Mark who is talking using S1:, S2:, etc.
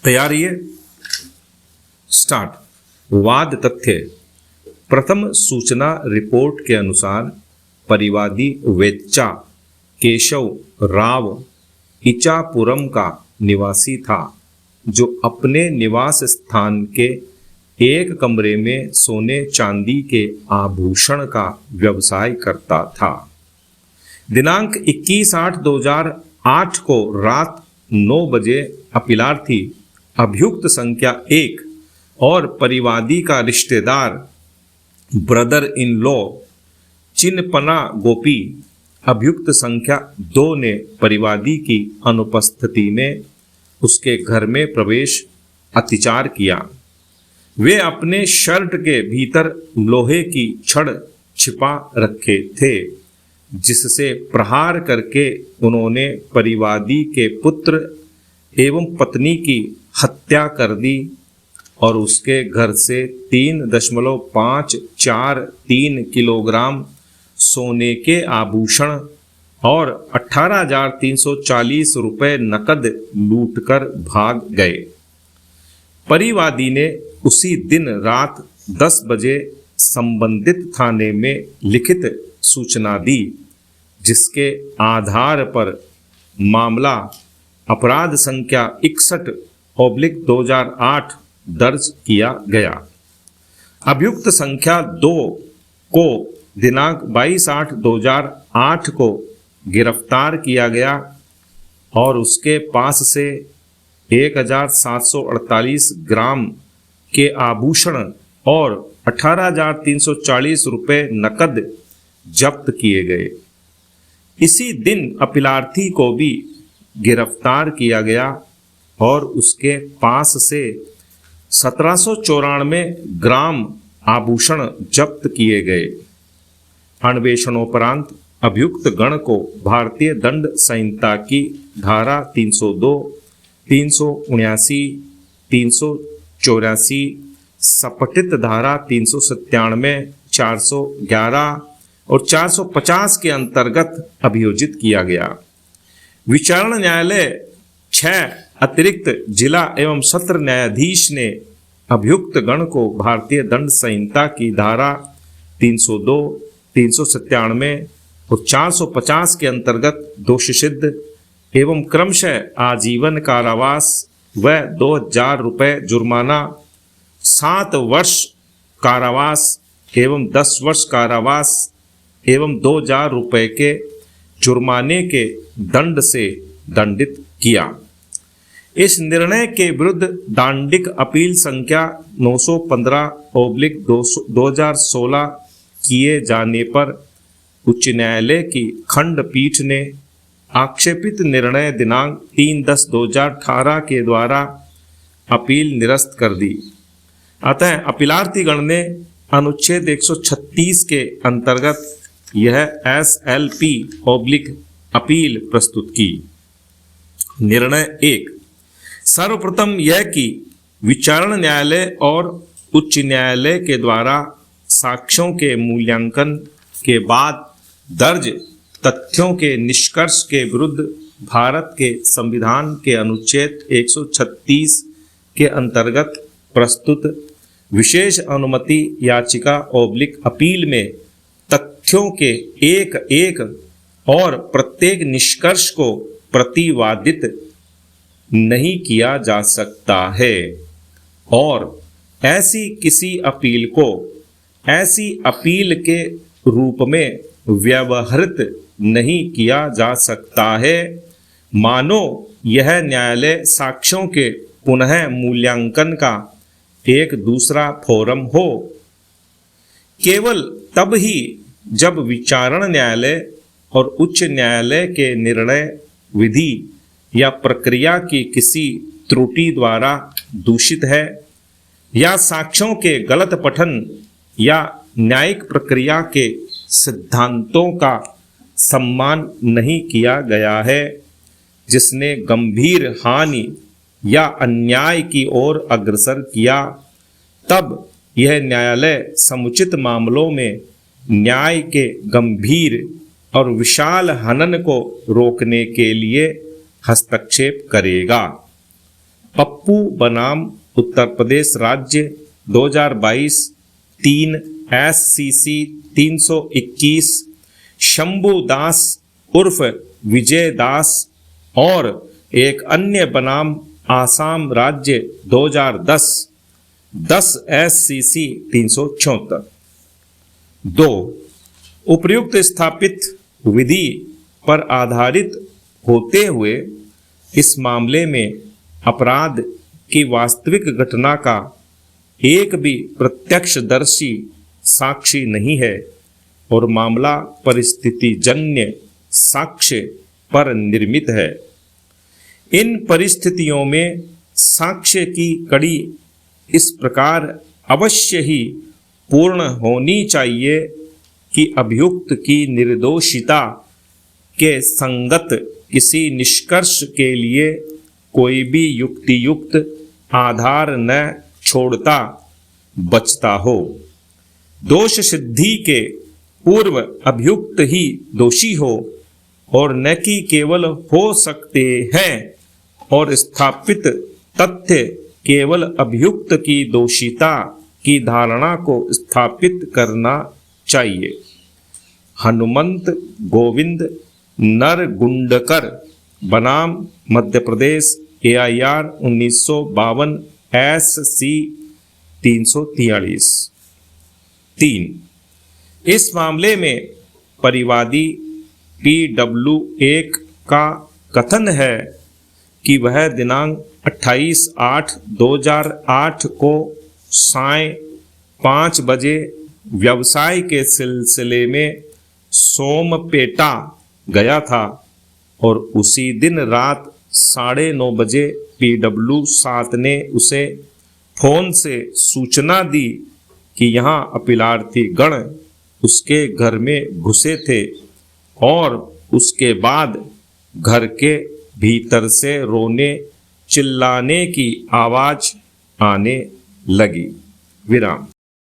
S1: तैयार है? स्टार्ट। वाद तथ्य। प्रथम सूचना रिपोर्ट के अनुसार परिवादी वेच्चा केशव राव इचापुरम का निवासी था, जो अपने निवास स्थान के एक कमरे में सोने चांदी के आभूषण का व्यवसाय करता था। दिनांक 21/8/2008 को रात 9 बजे अपीलार्थी अभियुक्त संख्या 1 और परिवादी का रिश्तेदार ब्रदर इन लॉ चिन्नपना गोपी अभियुक्त संख्या 2 ने परिवादी की अनुपस्थिति में उसके घर में प्रवेश अत्याचार किया। वे अपने शर्ट के भीतर लोहे की छड़ छिपा रखे थे, जिससे प्रहार करके उन्होंने परिवादी के पुत्र एवं पत्नी की हत्या कर दी और उसके घर से 3.543 किलोग्राम सोने के आभूषण और 18,340 रुपये नकद लूटकर भाग गए। परिवादी ने उसी दिन रात 10 बजे संबंधित थाने में लिखित सूचना दी, जिसके आधार पर मामला अपराध संख्या 61/2008 दर्ज किया गया। अभियुक्त संख्या 2 को दिनांक 22/8/2008 को गिरफ्तार किया गया और उसके पास से 1,748 ग्राम के आभूषण और 18,340 रुपये नकद जब्त किए गए। इसी दिन अपीलार्थी को भी गिरफ्तार किया गया और उसके पास से 1794 ग्राम आभूषण जब्त किए गए। अन्वेषणोपरांत अभियुक्त गण को भारतीय दंड संहिता की धारा 302, 379, 384, सपटित धारा 397, 411 और 450 के अंतर्गत अभियोजित किया गया। विचारण न्यायालय 6 अतिरिक्त जिला एवं सत्र न्यायाधीश ने अभियुक्त गण को भारतीय दंड संहिता की धारा 302, 397 और 450 के अंतर्गत दोषी सिद्ध एवं क्रमशः आजीवन कारावास व 2,000 रुपये जुर्माना, 7 वर्ष कारावास एवं 10 वर्ष कारावास एवं 2,000 रुपये के जुर्माने के दंड से दंडित किया। इस निर्णय के विरुद्ध दांडिक अपील संख्या 915/2016 किए जाने पर उच्च न्यायालय की खंडपीठ ने आक्षेपित निर्णय दिनांक 3/10/2018 के द्वारा अपील निरस्त कर दी। अतः अपीलार्थी गण ने अनुच्छेद 136 के अंतर्गत यह SLP/अपील प्रस्तुत की। निर्णय 1। सर्वप्रथम यह कि विचारण न्यायालय और उच्च न्यायालय के द्वारा साक्ष्यों के मूल्यांकन के बाद दर्ज तथ्यों के निष्कर्ष के विरुद्ध भारत के संविधान के अनुच्छेद 136 के अंतर्गत प्रस्तुत विशेष अनुमति याचिका/अपील में तथ्यों के एक और प्रत्येक निष्कर्ष को प्रतिवादित नहीं किया जा सकता है और ऐसी किसी अपील को ऐसी अपील के रूप में व्यवहृत नहीं किया जा सकता है मानो यह न्यायालय साक्ष्यों के पुनः मूल्यांकन का एक दूसरा फोरम हो। केवल तब ही जब विचारण न्यायालय और उच्च न्यायालय के निर्णय, विधि या प्रक्रिया की किसी त्रुटि द्वारा दूषित है या साक्ष्यों के गलत पठन या न्यायिक प्रक्रिया के सिद्धांतों का सम्मान नहीं किया गया है, जिसने गंभीर हानि या अन्याय की ओर अग्रसर किया, तब यह न्यायालय समुचित मामलों में न्याय के गंभीर और विशाल हनन को रोकने के लिए हस्तक्षेप करेगा। पप्पू बनाम उत्तर प्रदेश राज्य 2022 3 SCC 321, शंभू दास उर्फ विजय दास और एक अन्य बनाम आसाम राज्य 2010 10 SCC 376। 2 उपर्युक्त स्थापित विधि पर आधारित होते हुए इस मामले में अपराध की वास्तविक घटना का एक भी प्रत्यक्षदर्शी साक्षी नहीं है और मामला परिस्थितिजन्य साक्ष्य पर निर्मित है। इन परिस्थितियों में साक्ष्य की कड़ी इस प्रकार अवश्य ही पूर्ण होनी चाहिए कि अभियुक्त की निर्दोषिता के संगत किसी निष्कर्ष के लिए कोई भी युक्तियुक्त आधार न छोड़ता बचता हो। दोष सिद्धि के पूर्व अभियुक्त ही दोषी हो और न कि केवल हो सकते हैं और स्थापित तथ्य केवल अभियुक्त की दोषिता की धारणा को स्थापित करना चाहिए। हनुमंत गोविंद नरगुंडकर बनाम मध्य प्रदेश AIR 1952 SC 343। 3 इस मामले में परिवादी PW1 का कथन है कि वह दिनांक 28/8/2008 को साय 5 बजे व्यवसाय के सिलसिले में सोमपेटा गया था और उसी दिन रात 9:30 बजे PW7 ने उसे फोन से सूचना दी कि यहाँ अपीलार्थी गण उसके घर में घुसे थे और उसके बाद घर के भीतर से रोने चिल्लाने की आवाज आने लगी। विराम।